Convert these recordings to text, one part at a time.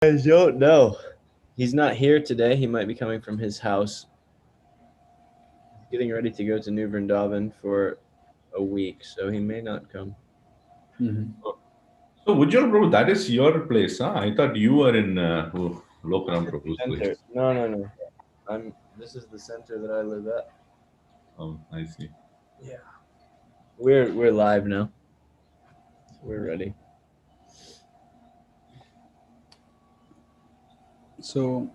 I don't know. He's not here today. He might be coming from his house. He's getting ready to go to New Vrindavan for a week, so he may not come. So, Ujjwala Prabhu, that is your place, huh? I thought you were in Lokaram Prabhu's Center. place. No. This is the center that I live at. Oh, I see. Yeah. We're live now. We're ready. So,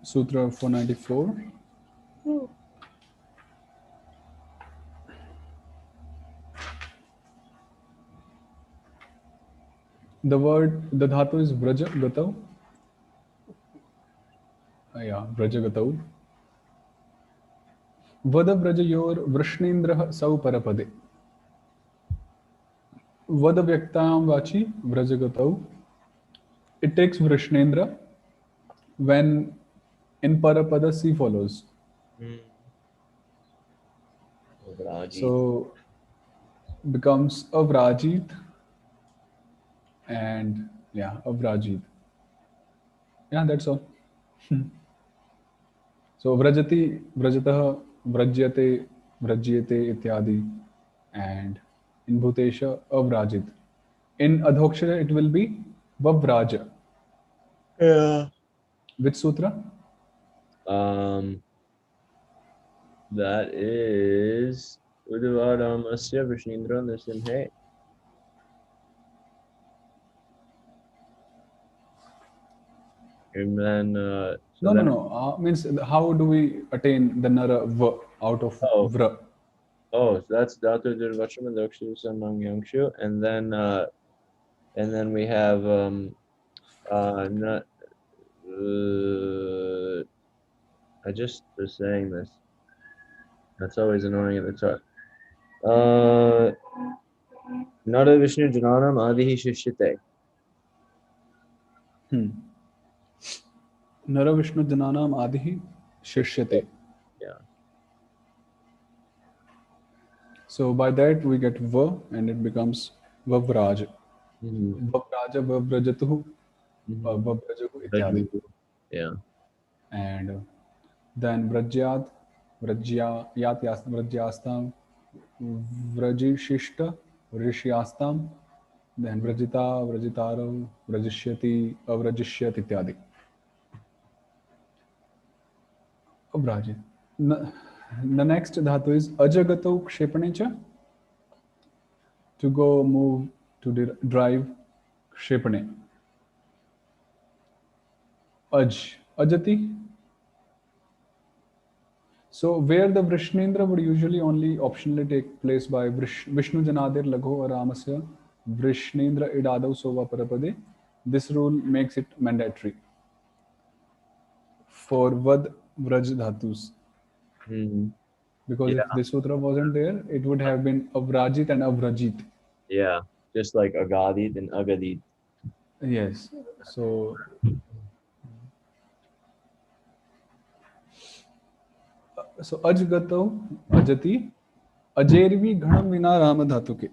Sutra 494. The dhatu is vraja gatau. Yeah, vraja gatau. Vada vraja yor vrashnendrah sau parapade. Vada vyaktayam vachi vraja gatau. It takes vrashnendra when in parapada C follows. So becomes avrajit and yeah, avrajit. Yeah, that's all. So vrajati, vrajatah, vrajyate, vrajyate ityadi, and in bhutesha avrajit. In adhokshara it will be vavraja. Yeah. Which sutra? That is Udavadamasya Vishnindra Nrsimhe. And then No. Means how do we attain the nara v out of vra? Oh, so that's Dhatu Durvachama Dokshu Samang Yangshu, and then we have I just was saying this. That's always annoying at the top. Nara Vishnu Jananam Adihi Shishite. Nara Vishnu Jananam Adihi Shishyate. Yeah. So by that we get va and it becomes vavraj. Vavraja, vavrajatuhu, vavrajahu ityadi. Yeah. And then vrajyat, vrajyastam, vrajishishta, vrishyastam, then vrajita, vrajitaro, vrajishyati, avrajishyat ityadi. Avrajit. The next dhatu is ajagato kshepanecha. To go, move, to drive, kshepane. Ajati. So where the Vrishnendra would usually only optionally take place by Vishnu Janadir Lagho Aramasya Vrishnendra Idadav Sova Parapade, this rule makes it mandatory for Vad Vraj Dhatus. Because if this sutra wasn't there, it would have been Avrajit and Avrajit. Yeah, just like Agadit and Agadit. Yes. So Ajgato, Ajati, Ajervi Ghanam Vina Rama Dhatuke.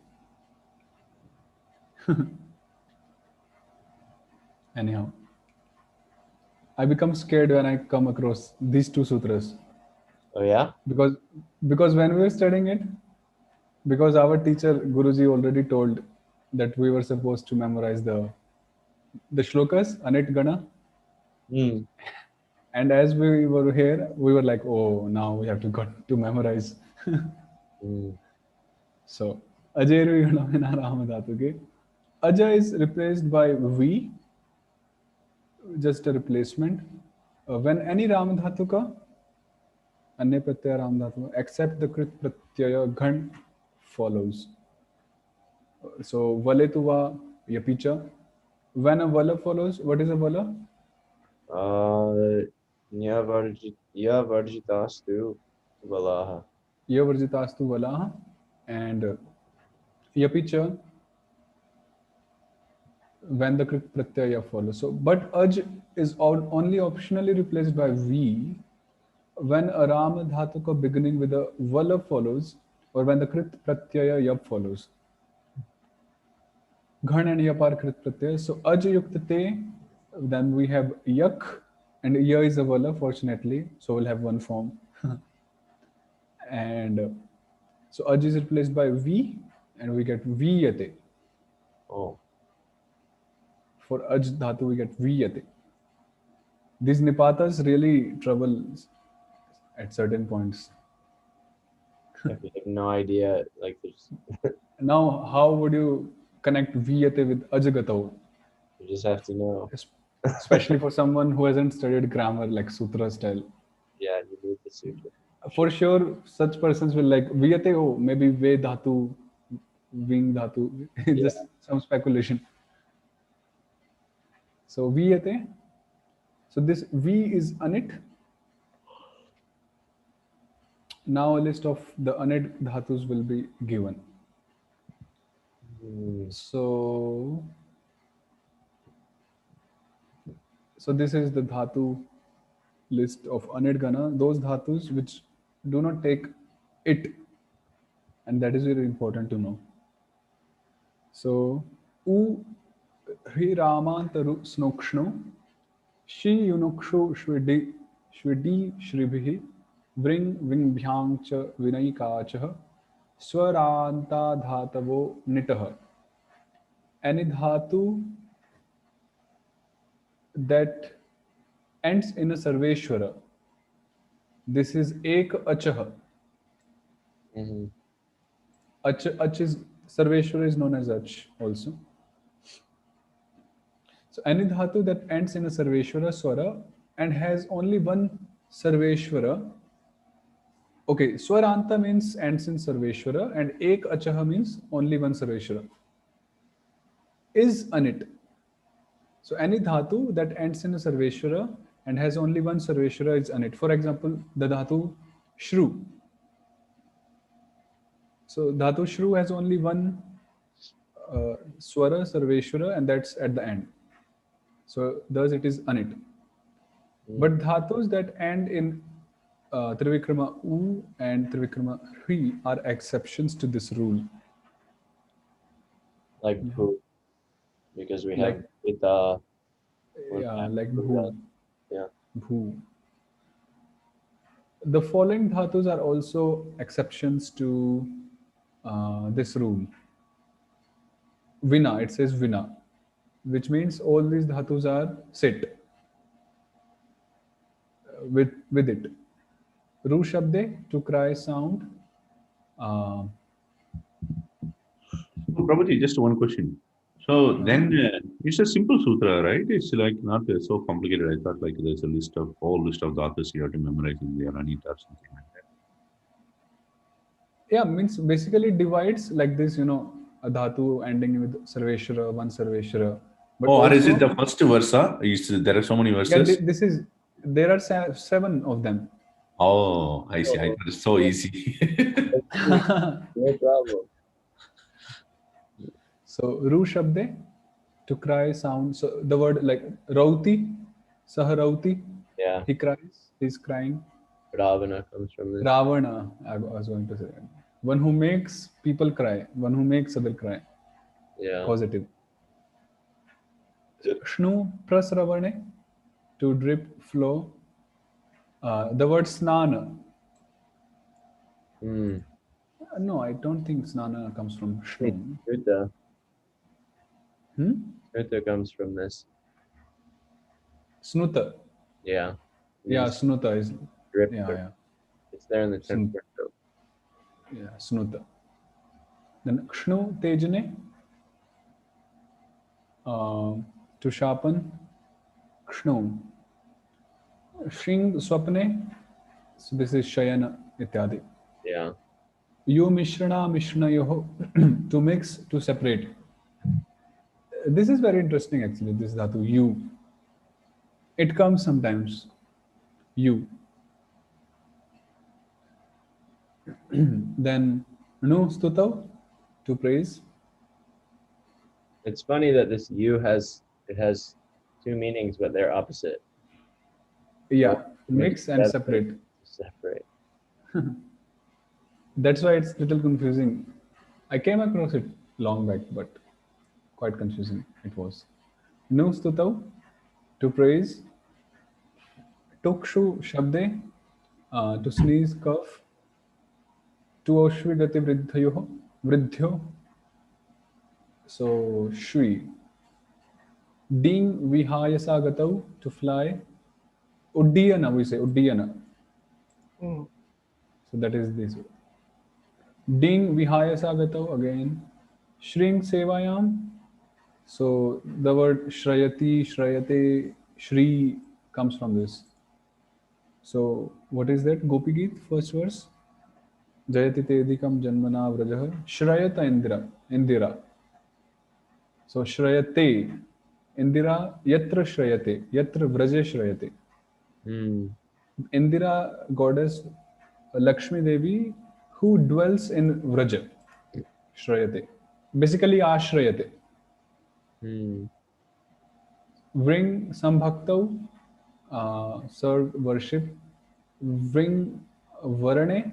Anyhow, I become scared when I come across these two sutras. Oh yeah? Because when we were studying it, because our teacher Guruji already told that we were supposed to memorize the shlokas, Anit Gana. And as we were here, we were like, oh, now we have to memorize. So, Ajay Aja is replaced by V, just a replacement. When any Ramadhatuka, Anya Pratyaya Ramadhatuka, except the Krit Pratyaya Ghan follows. So, Valetuva Yapicha. When a Vala follows, what is a Vala? Yavarjitastu Valaha. Yavarjitastu Valaha. And Yapicha, when the Krit Pratyaya follows. So, but Aj is only optionally replaced by V when a Ram Dhatuka beginning with a Vala follows or when the Krit Pratyaya Yap follows. Ghan and Yapar Krit Pratyaya. So, Aj Yuktate, Then we have yak, and ya is a vala, fortunately, so we'll have one form. And so aj is replaced by v, and we get viyate. Oh, For aj dhatu, we get viyate. These nipatas really trouble at certain points. I have no idea. Like, there's, Now, how would you connect viyate with ajagatav? you just have to know. Especially for someone who hasn't studied grammar like sutra style. Yeah, you need the sutra. For sure, such persons will like viyate, oh, maybe ve dhatu, ving dhatu, just some speculation. So viyate. So this v is anit. Now a list of the anit dhatus will be given. So this is the dhatu list of anit gana, those dhatus which do not take it, and that is very important to know. So u hi ramantaru snokshno, shi yunukshu shvidi shribhi, vring vingbhyang cha vinayikachah, swaranta dhatavo nitah. Any dhatu that ends in a sarveshwara, this is ek achah. Ach is sarveshwara is known as ach also. So any dhatu that ends in a sarveshwara swara and has only one sarveshwara. Okay, swaranta means ends in sarveshwara, and ek achaha means only one sarveshwara. Is anit. So any dhatu that ends in a sarveshwara and has only one sarveshwara is anit. For example, the dhatu shru. So dhatu shru has only one swara sarveshwara, and that's at the end. So thus it is anit. But dhatus that end in trivikrama u and trivikrama hri are exceptions to this rule. Like bhu, because we have ita. Yeah, like bhu. Yeah. Bhu. The following dhatus are also exceptions to this rule. Vina, it says vina, which means all these dhatus are sit with it. Ru shabde, to cry sound. Prabhuji, just one question. So then it's a simple sutra, right? It's like not so complicated. I thought like there's a whole list of dhatus you have to memorize in the Aranit or something like that. Yeah, means basically divides like this, a dhatu ending with sarveshwara, one sarveshwara. But or is it the first versa? There are so many verses? Yeah, there are 7 of them. Oh, I see. I thought it's so easy. No problem. So, ru shabde, to cry sound. So, the word like rauti, saharauti. Yeah. He cries, he's crying. Ravana comes from this. Ravana, I was going to say. One who makes people cry, one who makes other cry. Yeah. Positive. Shnu prasravane, to drip, flow. The word snana. No, I don't think snana comes from shnu. Sruta. Sruta comes from this. Snuta. Yeah. Yeah, snuta is. Drip. Yeah. It's there in the 10th verse. Yeah, snuta. Then kshnu tejane, to sharpen. Kshnu. Shring swapne, so this is shayana ityadi. Yeah. Yo mishrana mishnayoho, to mix, to separate. This is very interesting actually, this dhatu, you. It comes sometimes, you. Then nu stutav, to praise. It's funny that this you has 2 meanings, but they're opposite. Yeah, mix and separate. Separate. That's why it's a little confusing. I came across it long back, but quite confusing it was. Nu stutav, to praise. Tukshu shabde, to sneeze, cough. To oshvidati vridhyo. So shri. Ding vihayasa gatau, to fly. Uddiyana, we say uddiyana. So that is this. Ding vihayasa gatau, again. Shring sevayam. So the word shrayati, shrayate, shri comes from this. So what is that? Gopi Geet, first verse. Jayati tedikam janmana vrajah shrayata indira. So shrayate indira yatra shrayate yatra vraje shrayate. Indira goddess Lakshmi Devi who dwells in Vraja. Shrayate. Basically ashrayate. Bring sambhaktau, serve, worship. Bring varane,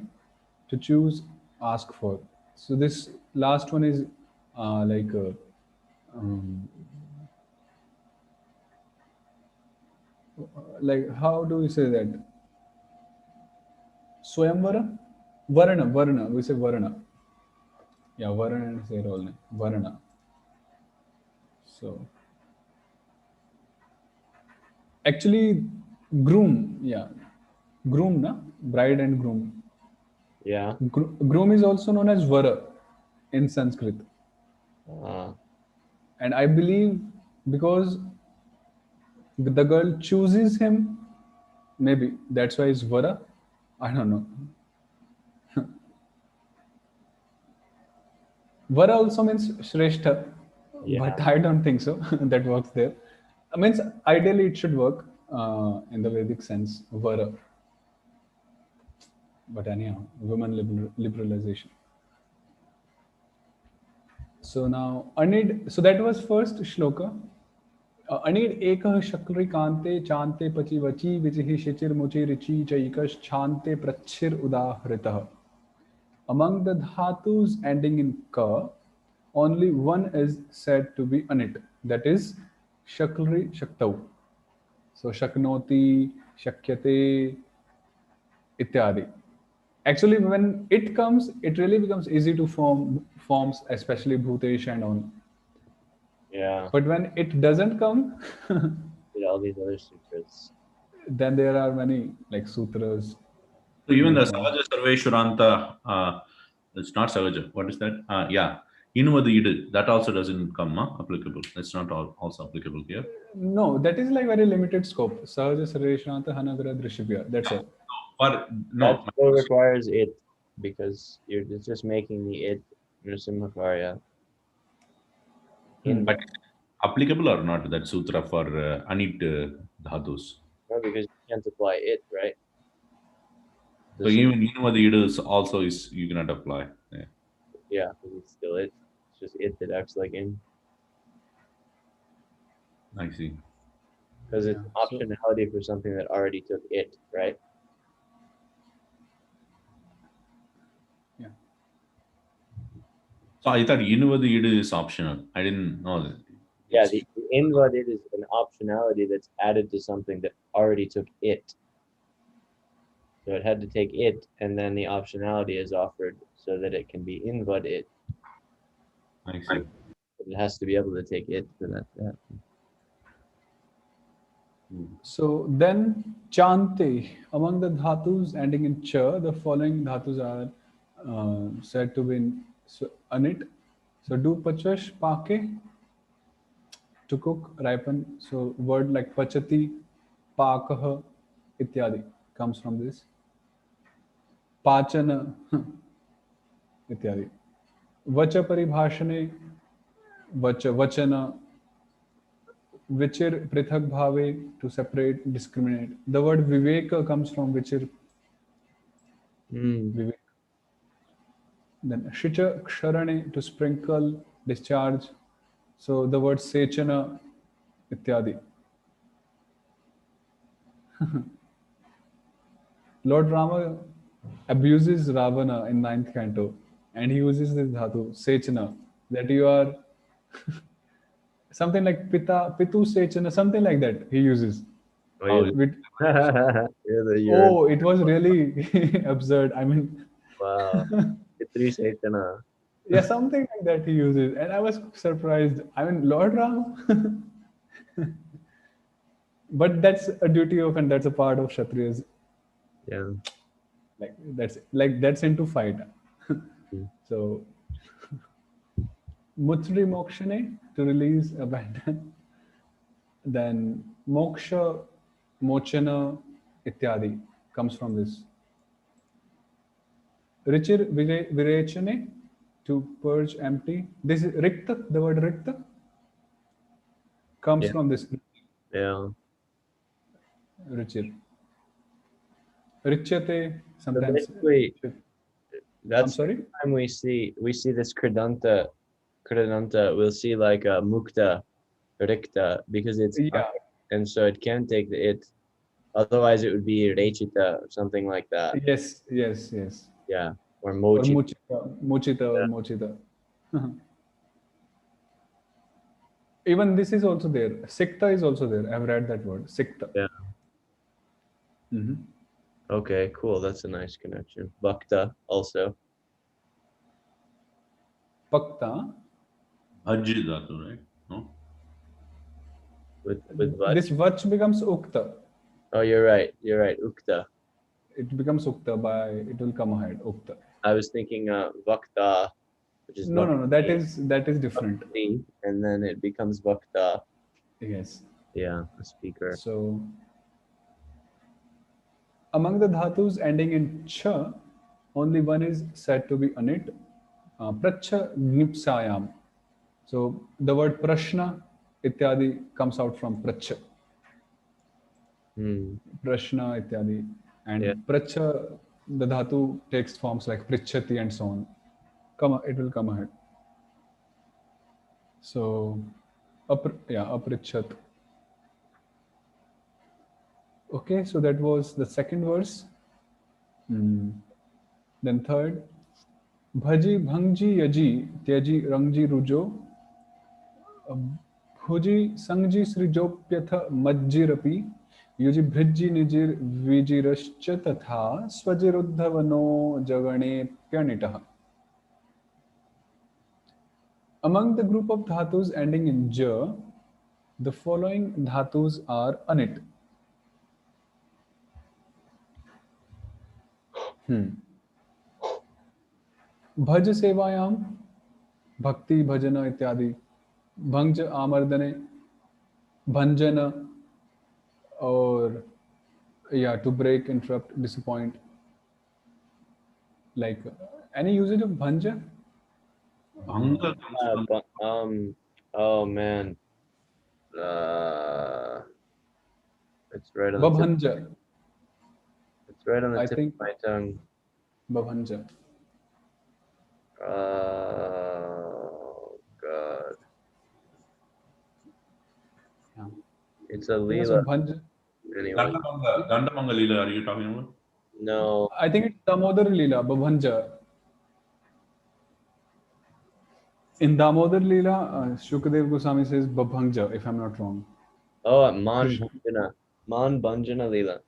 to choose, ask for. So this last one is like how do we say that? Swayamvara? Varna. We say varna. Yeah, varna is their whole name. Varna. So actually, groom. Yeah, groom, na? Bride and groom. Yeah. Groom is also known as vara in Sanskrit. And I believe because the girl chooses him, maybe that's why it's vara. I don't know. Vara also means Shrestha, but I don't think so. That works there. Means ideally it should work in the Vedic sense, Vara. But anyhow, women liberalization. So now, Anid, so that was first shloka. Anid ekah shakri kante chante pachi vachi vichihi shichir muchi richi chaikash chante prachir udahritah. Among the dhatus ending in ka, only one is said to be anit. That is shakri shaktau. So shaknoti, shakyate, ityadi. Actually, when it comes, it really becomes easy to form forms, especially bhutesh and on. Yeah. But when it doesn't come, All these other sutras. then there are many like sutras. So even the Savaja Sarveshwaranta, it's not Savaja. What is that? Yeah. Inuvadu Idu, that also doesn't come applicable. It's not also applicable here. No, that is like very limited scope. Sahaja Sarveshranta Hanagara Drishibhya. That's all. That still requires it because you're just making the it Nrsimhakarya. But applicable or not that sutra for Anit Dhatus? No, because you can't apply it, right? So even Inuvadu Idu is also you cannot apply. Yeah, because it's still it. It's just it that acts like in. I see. Because it's optionality for something that already took it, right? Yeah. So I thought Inuvadu Idu is optional. I didn't know that. Yeah, the invalid is an optionality that's added to something that already took it. So it had to take it, and then the optionality is offered so that it can be invad it. I see. But it has to be able to take it for that to happen. So then chante, among the dhatus ending in cha, the following dhatus are said to be in anit. So do pachash pake, to cook, ripen. So word like pachati, pakah, ityadi comes from this. Pachana, ityadi. Vacha paribhashane, vachana, vichir prithak bhave, to separate, discriminate. The word viveka comes from vichir. Vivek. Then shicha ksharane, to sprinkle, discharge. So the word sechana, ityadi. Lord Rama abuses Ravana in 9th canto, and he uses this dhatu, sechana, that you are something like pitu sechana, something like that he uses. Oh, you're, With, you're it was really absurd. I mean, wow. Pitri Chaitana. yeah, something like that he uses, and I was surprised. I mean, Lord Ram, but that's a duty of, and that's a part of Kshatriyas. Yeah. That's into fight. Mm. So, Mutsri Mokshane, to release, abandon. Then Moksha, Mochana, Ityadi comes from this. Richir Virechane, to purge empty. This is Rikta, the word Rikta comes Yeah. from this Yeah. Richir. Richate, So sometimes. basically, I'm that's the sorry? time we see this Kridanta. We'll see like a Mukta, Rikta, because it's Yeah. and so it can take the it. Otherwise, it would be Rechita or something like that. Yes. Yeah. Or Or Mochi. Muchita or Mochita. Even this is also there. Sikta is also there. I've read that word. Sikta. Yeah. Mhm. Okay, cool. That's a nice connection. Bhakta also. Pakta. Bhajji dhatu, right? No? With This Vach. Vach becomes Ukta. Oh, you're right. You're right. Ukta. It becomes Ukta by, it will come ahead. Ukta. I was thinking Vakta, which is No. That is different. Bhakti, and then it becomes Vakta. Yes. Yeah, a speaker. So among the dhatus ending in cha, only one is said to be anit. Pracha gnipsayam. So the word prashna ityadi comes out from pracha. Hmm. Prashna ityadi. And Yeah. pracha, the dhatu takes forms like prichati and so on. It will come ahead. So, aprichat. Okay, so that was the second verse. Then third, bhaji bhangji yaji tyaji rangji rujo bhuji sangji srijopyatha majjirapi yuji bhrijji nijir vijirascha tatha swajiruddhavano jagane pyanitah. Among the group of dhatus ending in ja, the following dhatus are anit. भज सेवायाम भक्ति भजन इत्यादि भंज आमर्दने भंजन or to break, interrupt, disappoint, like any usage of bhanja. Bhanga comes from Oh man. It's right on the tip. Babhanja, It's right on the I tip think. of my tongue. Babhanja. Oh God. Yeah. It's a Yeah, so Leela. bhanja. Anyway. Dandamanga Leela, are you talking about? No. I think it's Damodar Leela, Babhanja. In Damodar Leela, Shukadev Goswami says Babhanja, if I'm not wrong. Oh, Man Bhanjana. Man Bhanjana Leela.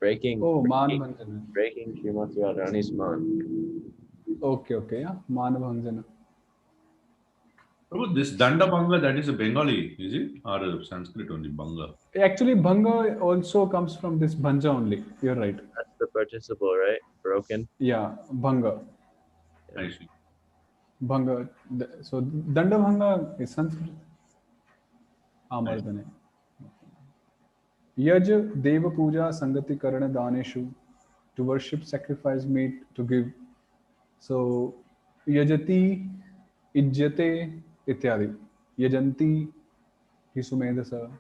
Breaking Oh, Man Bhanjana. breaking Srimati Radharani's man. Okay, yeah, Man Bhanjana. Prabhu, this Dandamanga, that is a Bengali, is it? Or a Sanskrit only, Banga? Actually, Bhanga also comes from this Bhanja only. You're right. That's the participle, right? Broken. Yeah, Bhanga. I see. Bhanga. So Danda Bhanga is Sanskrit. Amardane. Yaj Deva Puja Sangati Karana Daneshu. To worship, sacrifice, meat, to give. So Yajati, Ijjate, Ityadi. Yajanti, Hisumedasa.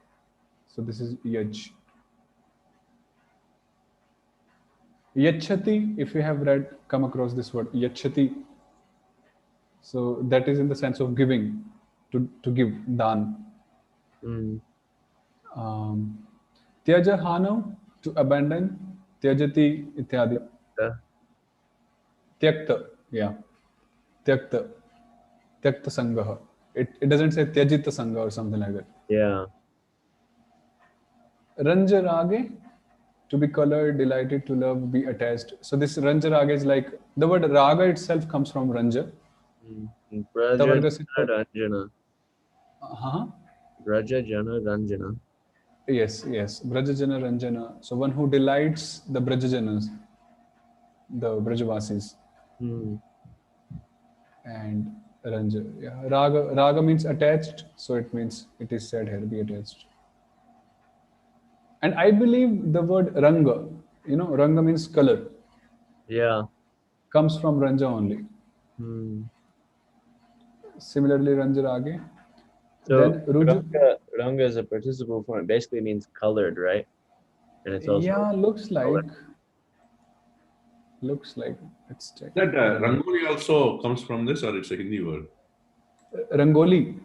So this is Yaj. Yachati, if you have come across this word, Yachati. So that is in the sense of giving, to give, dan. Tyaja hano, to abandon, tyajati ityadi. Tyakta, yeah. Tyakta sangaha. It doesn't say Tyajita Sangha or something like that. Yeah. Ranja Rage, to be colored, delighted, to love, be attached. So this Ranja Raga is like, the word Raga itself comes from Ranja. Braja Tavarga Jana Ranjana. Uh-huh. Braja Jana Ranjana. Yes. Brajajana Ranjana. So one who delights the Brajajanas, the Brajavasis. And Ranja. Yeah. Raga means attached. So it means it is said here, be attached. And I believe the word Ranga, Ranga means color. Yeah. Comes from Ranja only. Similarly, Ranja Rage. So Then Ruju. Ranga is a participle form. It basically means colored, right? And it's also Looks like. Let's check. That Rangoli also comes from this, or it's a Hindi word? Rangoli.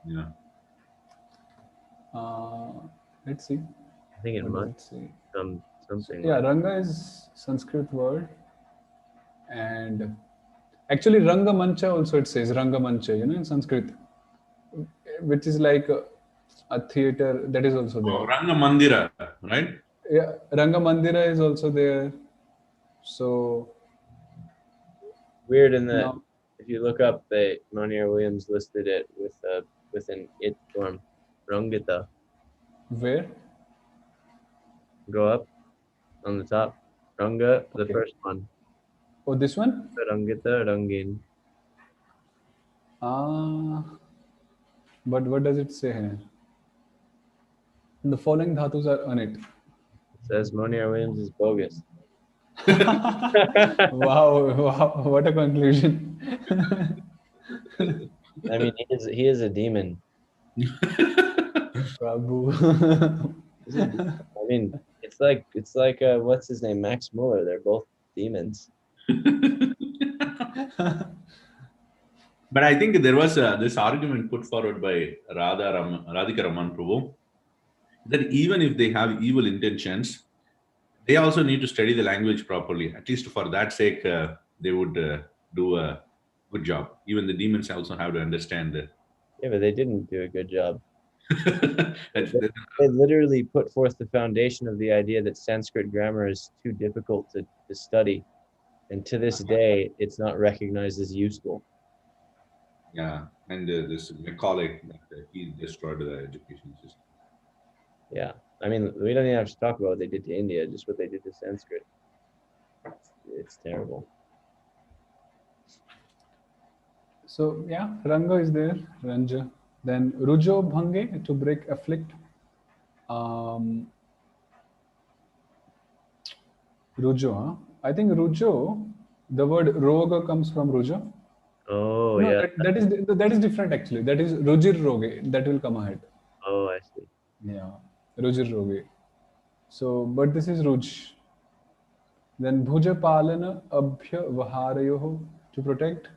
Yeah. Let's see. I think it must something. Yeah, Ranga is Sanskrit word, and actually Ranga Mancha also it says Ranga Mancha, in Sanskrit, which is like a theater that is also there. Oh, Ranga Mandira, right? Yeah, Ranga Mandira is also there. So weird in that if you look up, Monier Williams listed it with an it form, Rangita. Where? Go up on the top. Ranga, the first one. Oh, this one? Rangita, Rangin. But what does it say here? The following dhatus are on it. It says Monier Williams is bogus. Wow, what a conclusion. I mean, he is a demon. Prabhu. I mean, it's like what's his name, Max Muller. They're both demons. But I think there was this argument put forward by Radhika Raman Prabhu that even if they have evil intentions, they also need to study the language properly. At least for that sake, they would do a good job. Even the demons also have to understand. Yeah, but they didn't do a good job. They literally put forth the foundation of the idea that Sanskrit grammar is too difficult to study. And to this day, it's not recognized as useful. Yeah, and this Macaulay, he destroyed the education system. Yeah, I mean, we don't even have to talk about what they did to India, just what they did to Sanskrit. It's terrible. So, yeah, Ranga is there, Ranja. Then Rujo Bhange, to break, afflict. Rujo, huh? I think Rujo, the word Roga comes from Rujo. Oh, no, yeah. That is different actually. That is Rujir Roge. That will come ahead. Oh, I see. Yeah, Rujir Roge. So, but this is Ruj. Then Bhuja Palana Abhya Vaharayoho, to protect,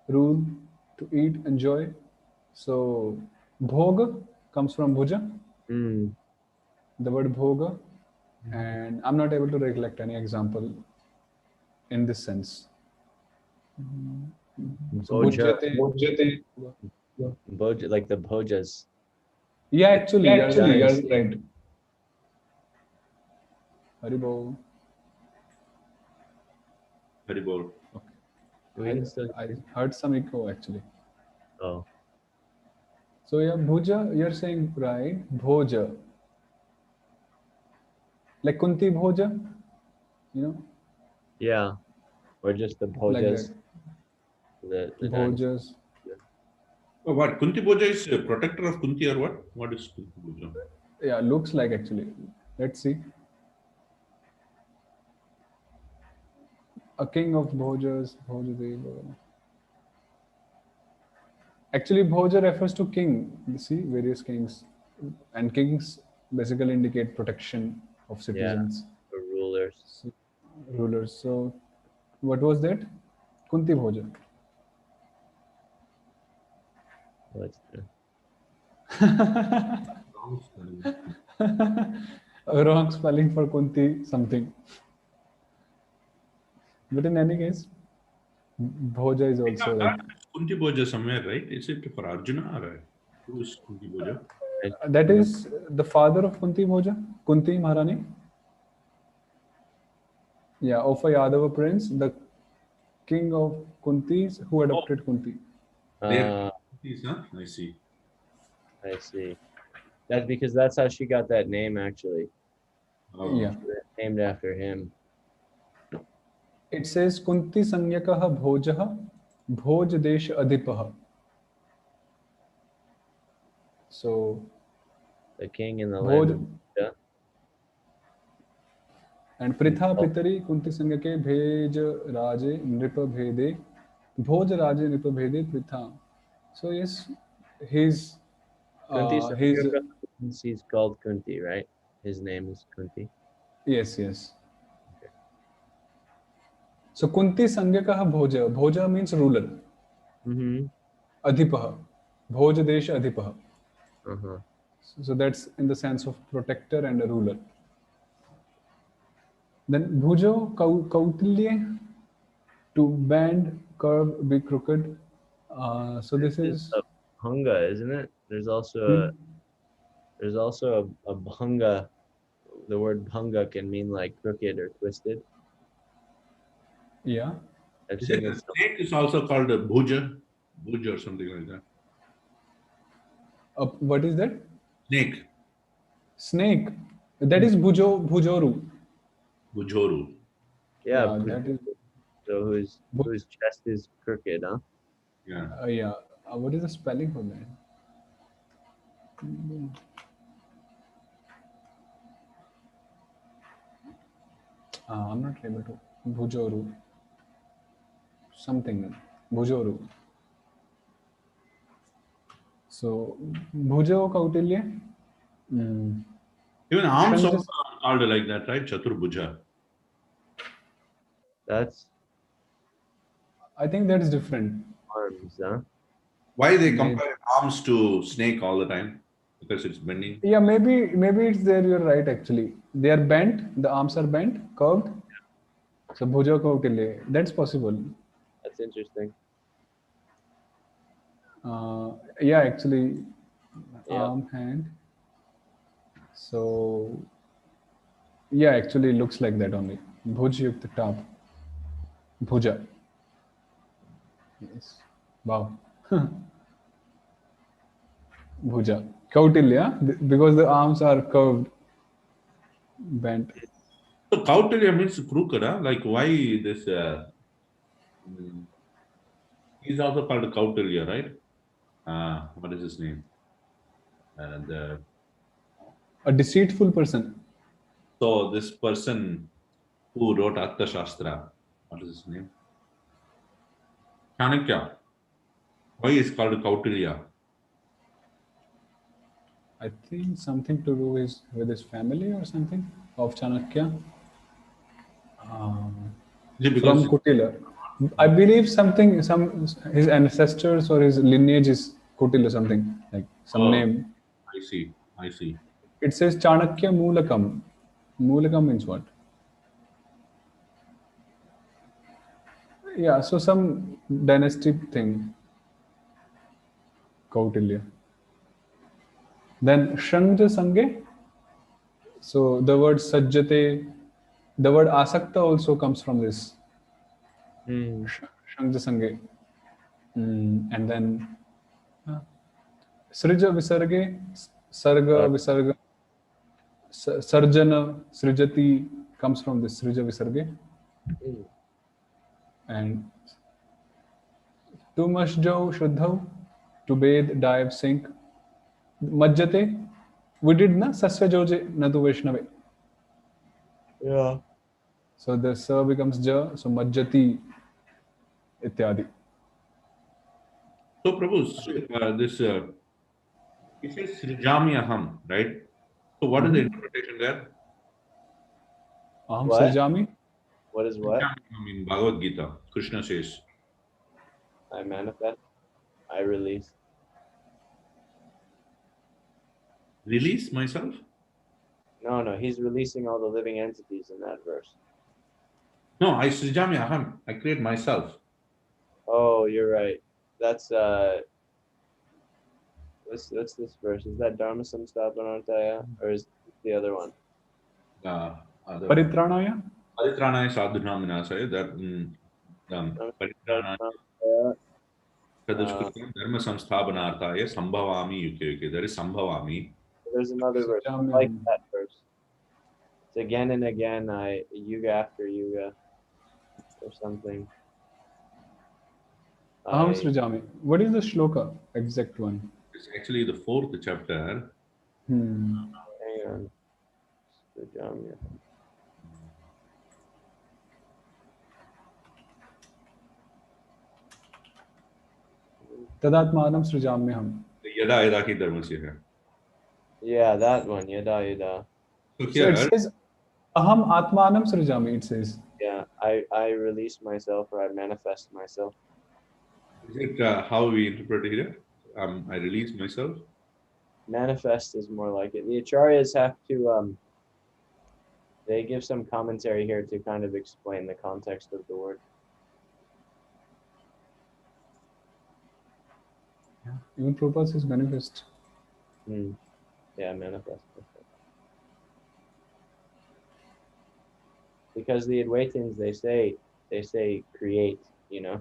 rule, to eat, enjoy. So, Bhoga comes from Bhuja. The word Bhoga. And I'm not able to recollect any example in this sense. So Bhujyate. Like the Bhojas. Yeah, actually, you're right. Haribol. Haribol. Okay. I heard some echo actually. Oh. So yeah, Bhuja, you're saying right. Bhoja. Like Kunti Bhoja, Yeah, or just the Bhojas. Like the Bhojas. Oh, what? Kunti Bhoja is a protector of Kunti or what? What is Kunti Bhoja? Yeah, looks like actually. Let's see. A king of Bhojas, Bhojadeva. Actually, Bhoja refers to king. You see, various kings. And kings basically indicate protection of citizens. Yeah, rulers. Rulers. So, what was that? Kunti Bhoja. What's wrong spelling for Kunti something. But in any case, Bhoja is also like Kunti Bhoja somewhere, right? Is it for Arjuna or who is Kunti Bhoja? That is the father of Kunti Bhoja, Kunti Maharani. Yeah, of a Yadava prince, the king of Kuntis who adopted Kunti. They are Uh, Kuntis, huh? I see. I see. That's because that's how she got that name, actually. Oh. Yeah. She was named after him. It says Kunti Sanyakaha Bhojaha Bhoj Desh Adipaha. So The king in the land Bhoj of Bhoja. and Pritha Pitari Kunti Sanyake Bhej Raje Nripa Bhede Bhoj Raje Nripa Bhede Pritha. So yes, his Kunti his Sangirka, he's called Kunti, right? His name is Kunti. yes. So Kunti Sangyakaha Bhoja. Bhoja means ruler. Mm-hmm. Adhipaha. Bhoj Desh Adhipaha. Uh-huh. So that's in the sense of protector and a ruler. Then Bhujo Kautilya, to bend, curve, be crooked. So this is a bhanga, isn't it? hmm? There's also a bhanga. The word bhanga can mean like crooked or twisted. Yeah. I've Is seen it it. the snake is also called a Bhuja? Bhuja or something like that. What is that? Snake. Snake. That is Bhujoru. Bhujoru. Yeah, Yeah, that is so whose chest is crooked, huh? Yeah. yeah. What is the spelling for that? I'm not able to. Bhujoru. Something. Bhujoru. So Bhujo Kautilya. Mm. Even arms Shanj- also are called like that, right? Chaturbhuja. That's I think that's different. arms, huh? Why they Maybe. compare arms to snake all the time? Because it's bending. Yeah, maybe it's there. You're right. Actually, they are bent. The arms are bent, curved. So Bhujo Kautilya. That's possible. That's interesting. Yeah, actually, Yeah. arm, hand. So yeah, actually, it looks like that only. Bhuj yukta top. Bhuja. Yes. Wow. Bhuja. Kautilya, because the arms are curved, bent. So Kautilya means crooked, huh? Like why this? Mm, he's also called Kautilya, right? What is his name? The A deceitful person. So this person who wrote Artha Shastra, what is his name? Chanakya. Why is called Kautilya? I think something to do with his family or something of Chanakya. Is it From because Kutila. I believe something, some his ancestors or his lineage is Kutila something like some oh, name. I see, I see. It says Chanakya Moolakam. Moolakam means what? Yeah, so some dynasty thing. Kautilya. Then Shangja Sange. So the word Sajjate, the word Asakta also comes from this. Hmm. Shangja Sange. And then Srija Visarge, Sarga Visarga, Sarjana, Srijati comes from this Srija Visarge. Hmm. And to Mashjau Shuddhau, to bathe, dive, sink. Majjate, we did na Sasya Joje Nadu Vaishnave. Yeah. So the Sa becomes Ja, so Majjati Ityadi. So Prabhu, this it says Srijami Aham, right? So what is the interpretation there? Aham What? Srijami. What is what? Srijami Aham in Bhagavad Gita, Krishna says, I manifest. I release. release myself. No, he's releasing all the living entities in that verse. No, I Srijami Aham. I create myself. Oh, you're right. That's what's this verse? Is that Dharma Samsthapanartaya or is the other one? Other Paritranaya? Paritranaya sadhunam vinasaya, that Paritranaya Chadushkritam dharma samsthapanarthaya sambhavami yuke yuke. There is sambhavami. There's another verse like that verse. It's again and again, yuga after yuga or something. Aham Srijami. What is the shloka? Exact one. It's actually the 4th chapter. Hmm. Hang on. Srijami. Tadatmanam Srijamyaham. Yada yada hi dharmasya hai. Yeah, that one. Yada yada. So So here, it says Aham Atmanam Srijami, it says. Yeah, I release myself or I manifest myself. is it how we interpret it here? I release myself. Manifest is more like it. The acharyas have to they give some commentary here to kind of explain the context of the word. Yeah. Even Prabhupada says manifest. Yeah, manifest. Because the Advaitins they say create, you know.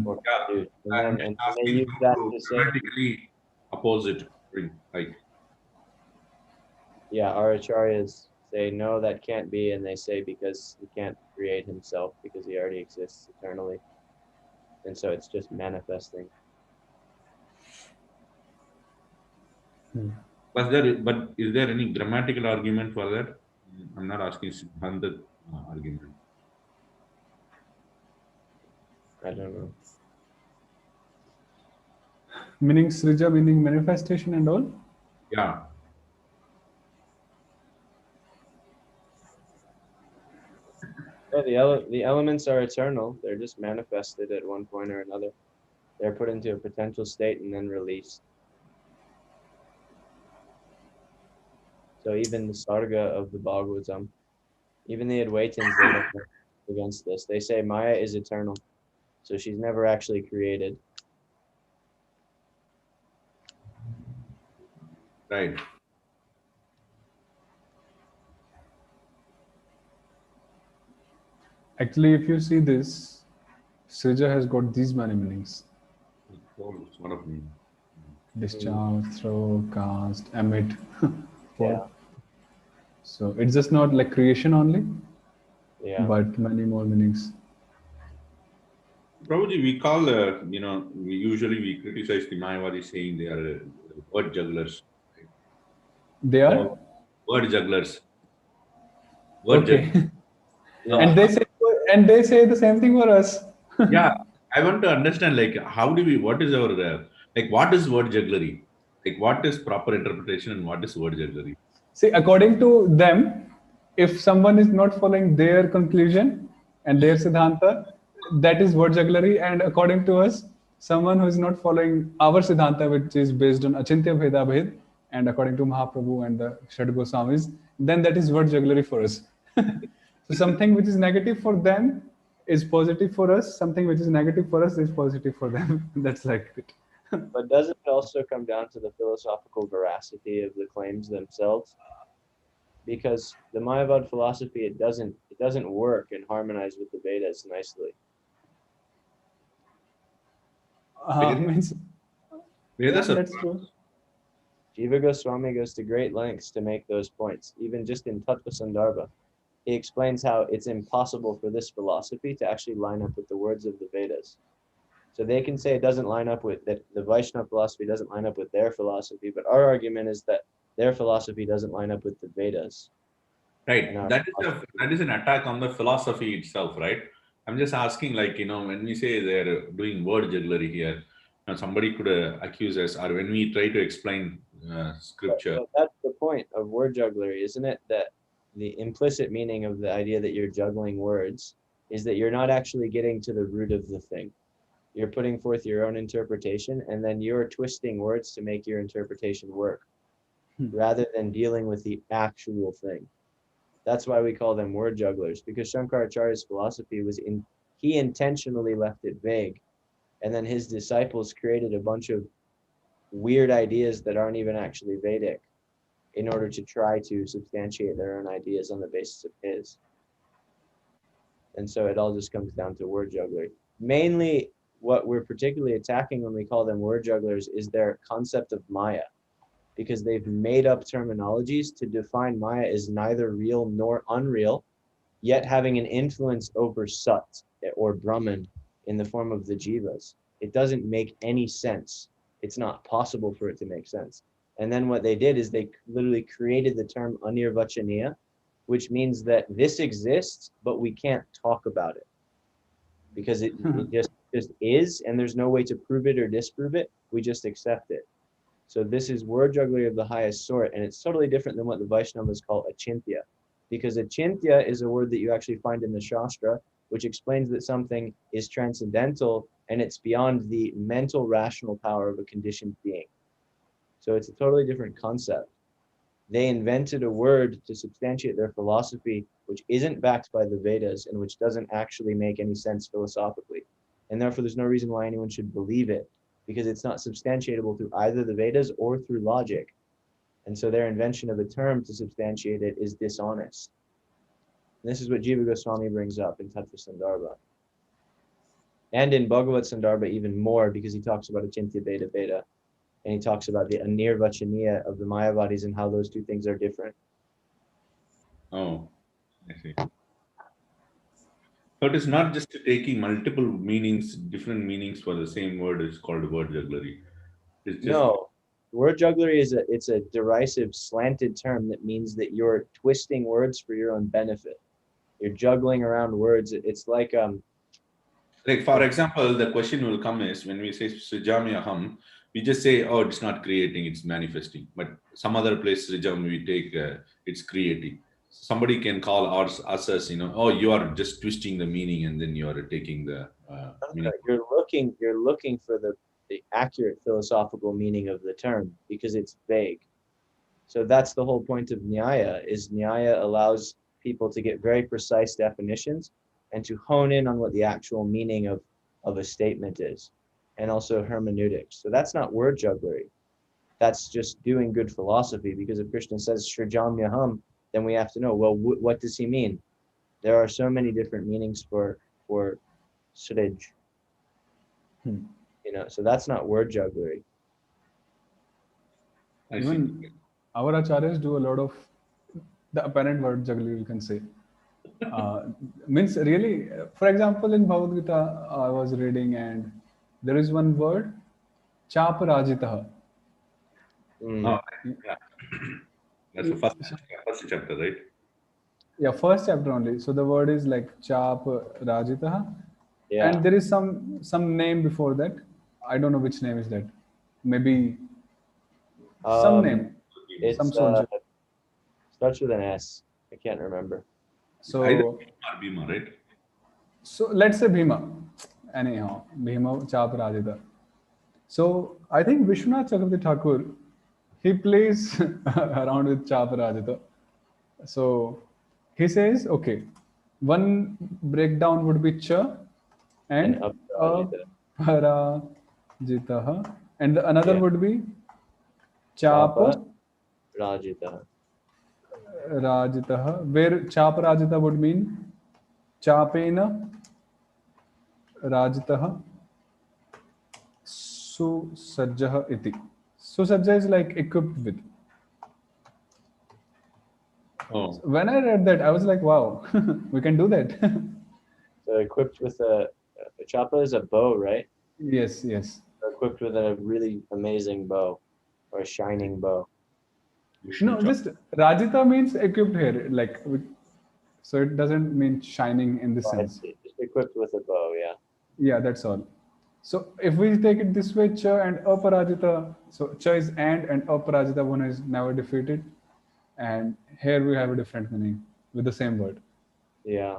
Or produce. And then they use that to say grammatically opposite, like. Yeah, our acharyas say no, that can't be, and they say because he can't create himself because he already exists eternally, and so it's just manifesting. But is there any grammatical argument for that? I'm not asking Siddhanta argument. I don't know. Meaning Srija, meaning manifestation and all? Yeah. Yeah, the elements are eternal. They're just manifested at one point or another. They're put into a potential state and then released. So even the Sarga of the Bhagavatam, even the Advaitins, they don't go against this. They say Maya is eternal, so she's never actually created. Right. Actually, if you see this, Srija has got these many meanings. It's one of them. Discharge, throw, cast, emit. Yeah. So it's just not like creation only, but many more meanings. Probably we call, we criticize the Mayavadis saying they are word jugglers. Right? They are? Word jugglers. Okay. Yeah. And they say the same thing for us. Yeah, I want to understand, like, what is our, what is word jugglery? Like, what is proper interpretation and what is word jugglery? See, according to them, if someone is not following their conclusion and their Siddhanta, that is word jugglery. And according to us, someone who is not following our Siddhanta, which is based on Achintya Bheda Bhed, and according to Mahaprabhu and the Shad Goswamis, then that is word jugglery for us. So something which is negative for them is positive for us. Something which is negative for us is positive for them. That's like it. But doesn't it also come down to the philosophical veracity of the claims themselves? Because the Mayavad philosophy, it doesn't work and harmonize with the Vedas nicely. That's true. Jiva Goswami goes to great lengths to make those points, even just in Tattva Sandarbha. He explains how it's impossible for this philosophy to actually line up with the words of the Vedas. So they can say it doesn't line up with, that the Vaishnava philosophy doesn't line up with their philosophy, but our argument is that their philosophy doesn't line up with the Vedas. Right. That is an attack on the philosophy itself, right? I'm just asking, when we say they're doing word jugglery here, somebody could accuse us, or when we try to explain scripture. But that's the point of word jugglery, isn't it? That the implicit meaning of the idea that you're juggling words is that you're not actually getting to the root of the thing. You're putting forth your own interpretation, and then you're twisting words to make your interpretation work, rather than dealing with the actual thing. That's why we call them word jugglers, because Shankaracharya's philosophy he intentionally left it vague, And then his disciples created a bunch of weird ideas that aren't even actually Vedic in order to try to substantiate their own ideas on the basis of his. And so it all just comes down to word jugglery. Mainly, what we're particularly attacking when we call them word jugglers is their concept of Maya, because they've made up terminologies to define Maya as neither real nor unreal, yet having an influence over Sat or Brahman in the form of the Jivas. It doesn't make any sense. It's not possible for it to make sense. And then what they did is they literally created the term Anirvachaniya, which means that this exists, but we can't talk about it because it just is, and there's no way to prove it or disprove it. We just accept it. So this is word jugglery of the highest sort, and it's totally different than what the Vaishnavas call achintya, because achintya is a word that you actually find in the Shastra, which explains that something is transcendental and it's beyond the mental rational power of a conditioned being. So it's a totally different concept. They invented a word to substantiate their philosophy, which isn't backed by the Vedas and which doesn't actually make any sense philosophically. And therefore, there's no reason why anyone should believe it, because it's not substantiatable through either the Vedas or through logic. And so their invention of a term to substantiate it is dishonest. And this is what Jiva Goswami brings up in Tattva Sandarbha. And in Bhagavat Sandarbha even more, because he talks about Achintya Veda Veda. And he talks about the Anirvachaniya of the Mayavadis and how those two things are different. Oh, I see. So it is not just taking multiple meanings, different meanings for the same word. It's called word jugglery. It's just No, word jugglery is it's a derisive, slanted term that means that you're twisting words for your own benefit. You're juggling around words. It's like for example, the question will come is when we say Srijami Aham, we just say, oh, it's not creating, it's manifesting. But some other place, Srijam, we take it's creating. Somebody can call us as, oh, you are just twisting the meaning and then you are taking the meaning. you're looking for the accurate philosophical meaning of the term because it's vague. So that's the whole point of Nyaya, is Nyaya allows people to get very precise definitions and to hone in on what the actual meaning of a statement is, and also hermeneutics. So that's not word jugglery. That's just doing good philosophy, because if Krishna says Srijamyaham, then we have to know, well, what does he mean? There are so many different meanings for Srij. So that's not word jugglery. Even our acharyas do a lot of the apparent word jugglery, you can say. Means really, for example, in Bhagavad Gita, I was reading and there is one word, chaparajitaha. Oh, yeah. That's the first chapter, right? Yeah, first chapter only. So the word is like chaparajitaha. Yeah. And there is some name before that. I don't know which name is that. Maybe some name. It's some soldier. Starts with an S. I can't remember. So Bhima, right? So let's say Bhima. Anyhow, Bhima Chaparajita. So I think Vishwanath Chakravarti Thakur, he plays around with Chaparajita. So he says, okay, one breakdown would be Cha and Aparajitaha, and the another would be Chapa Rajitaha. Rajitaha, where Chaparajita would mean Chapena Rajitaha Susajjaha iti. Susajja is like equipped with. Oh. So when I read that, I was like, wow, we can do that. So equipped with a chapa is a bow, right? Yes. So equipped with a really amazing bow or a shining bow. No, just Rajita means equipped here, like, so it doesn't mean shining in this sense. Just equipped with a bow, yeah. Yeah, that's all. So if we take it this way, Cha and Aparajita, so Cha is and Aparajita, one is never defeated. And here we have a different meaning with the same word. Yeah.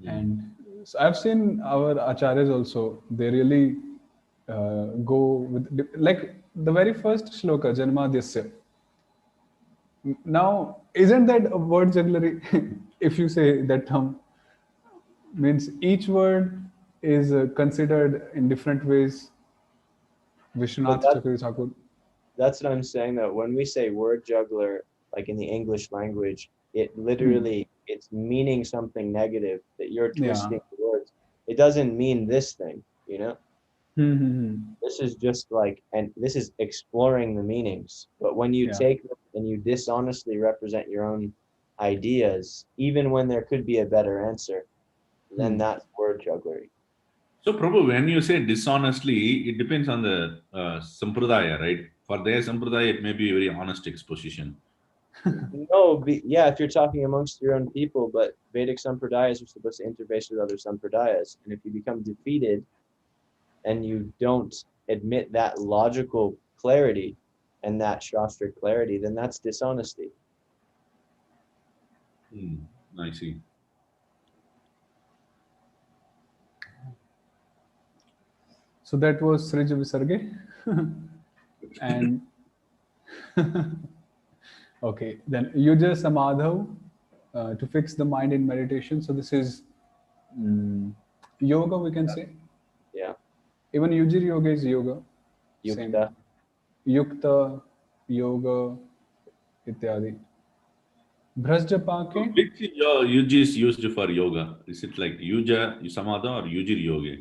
And so I've seen our acharyas also, they really go with, like the very first shloka, Janmadhyasya. Now, isn't that a word jugglery? If you say that term, means each word is considered in different ways. Vishwanath that- Chakravarti Thakur. That's what I'm saying though. When we say word juggler, like in the English language, it literally it's meaning something negative that you're Yeah. twisting the words. It doesn't mean this thing, you know? Hmm. This is just like, and this is exploring the meanings. But when you Yeah. take them and you dishonestly represent your own ideas, even when there could be a better answer, then that's word jugglery. So, Prabhu, when you say dishonestly, it depends on the sampradaya, right? For their sampradaya, it may be a very honest exposition. No, yeah, if you're talking amongst your own people, but Vedic sampradayas are supposed to interface with other sampradayas. And if you become defeated and you don't admit that logical clarity and that shastric clarity, then that's dishonesty. I see. So that was Srija Visarge. And okay, then Yuja Samadhav to fix the mind in meditation. So this is yoga, we can say. Yeah. Even Ujjir yoga is yoga. Same. Yukta. Yukta, yoga, ityadi. Bhrajapake. Which yuja is used for yoga? Is it like yuja, samadha, or yujir yoga?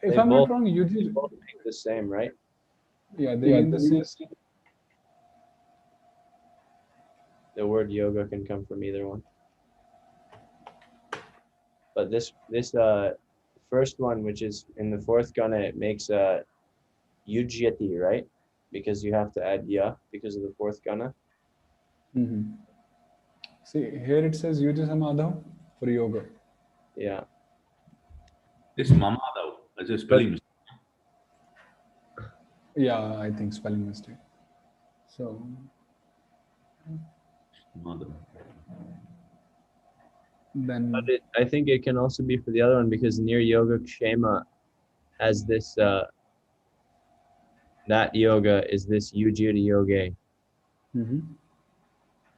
If They I'm both- not wrong, They Ujjir. both make the same, right? Yeah, they mean the same. The word yoga can come from either one. But this first one, which is in the fourth gana, it makes yujyati, right? Because you have to add ya because of the fourth gana. Mhm. See, here it says Yuja Samadhav for yoga. Yeah. It's mamadav. That's a spelling mistake. Yeah, I think spelling mistake. So, Mamadav. then But I think it can also be for the other one because near yoga kshema has this that yoga is this yujiri yoga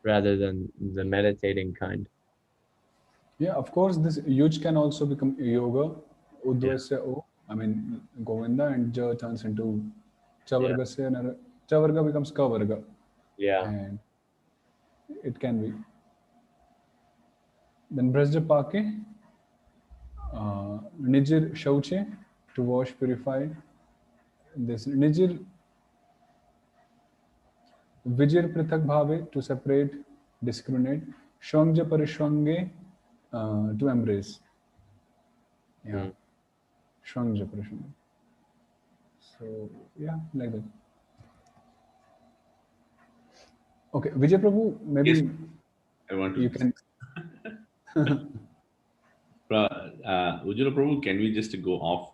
rather than the meditating kind. yeah, of course, this Yuj can also become yoga. Udvasya O. I mean, Govinda, and Ja turns into Chavargasya, and Chavarga becomes Kavarga. Yeah. And it can be. Then Brajapake, Nijir Shauche, to wash, purify. This Nijir Vijir Prithak Bhave, to separate, discriminate. Shwangja Parishwange, to embrace. Yeah. Shwangja Parishwange. So, yeah, like that. Okay, Vijay Prabhu, maybe Yes, I want to. you can. Ujjvala Prabhu, can we just go off